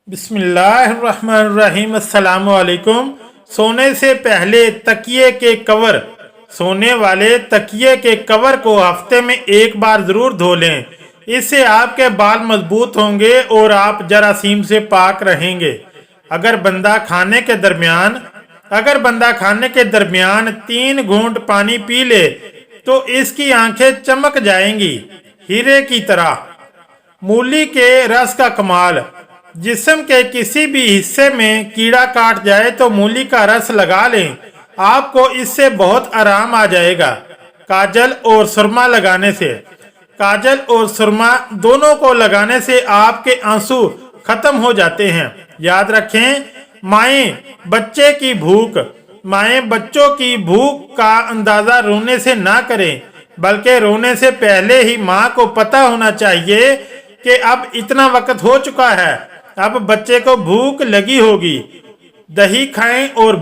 बिस्मिल्लाहिर्रहमानिर्रहीम। अस्सलाम वालेकुम। सोने से पहले तकिए के कवर, सोने वाले तकिए के कवर को हफ्ते में एक बार ज़रूर धो लें। इससे आपके बाल मजबूत होंगे और आप जरासीम से पाक रहेंगे। अगर बंदा खाने के दरमियान 3 घूंट पानी पी ले तो इसकी आंखें चमक जाएंगी हीरे की तरह। मूली के रस का कमाल, जिस्म के किसी भी हिस्से में कीड़ा काट जाए तो मूली का रस लगा लें, आपको इससे बहुत आराम आ जाएगा। काजल और सुरमा दोनों को लगाने से आपके आंसू खत्म हो जाते हैं। याद रखें, माएँ बच्चों की भूख का अंदाजा रोने से ना करें, बल्कि रोने से पहले ही माँ को पता होना चाहिए कि अब इतना वक्त हो चुका है, अब बच्चे को भूख लगी होगी। दही खाएं और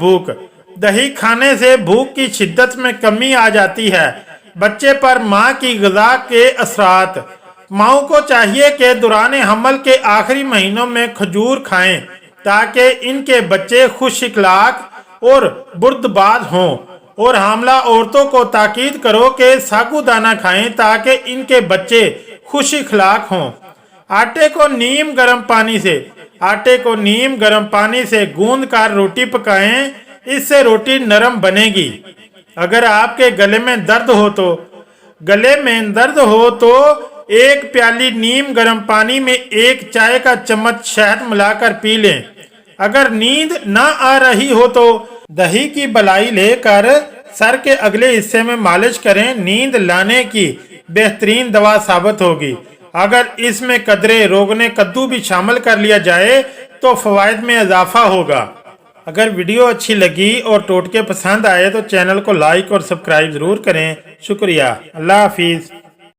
दही खाने से भूख की शिद्दत में कमी आ जाती है। बच्चे पर माँ की ग़िज़ा के असरात, माँओं को चाहिए कि दौरान हमल के आखिरी महीनों में खजूर खाएं ताकि इनके बच्चे खुश इखलाक और बुर्दबाज हों, और हामला औरतों को ताकीद करो कि साबूदाना खाएं ताकि इनके बच्चे खुश इखलाक हों। आटे को नीम गर्म पानी से गूंद कर रोटी पकाएं, इससे रोटी नरम बनेगी। अगर आपके गले में दर्द हो तो 1 प्याली नीम गर्म पानी में 1 चाय का चम्मच शहद मिलाकर पी लें। अगर नींद ना आ रही हो तो दही की बलाई लेकर सर के अगले हिस्से में मालिश करें, नींद लाने की बेहतरीन दवा साबित होगी। अगर इसमें कदरे रोगने कद्दू भी शामिल कर लिया जाए तो फवायद में इजाफा होगा। अगर वीडियो अच्छी लगी और टोटके पसंद आए तो चैनल को लाइक और सब्सक्राइब ज़रूर करें। शुक्रिया। अल्लाह हाफिज़।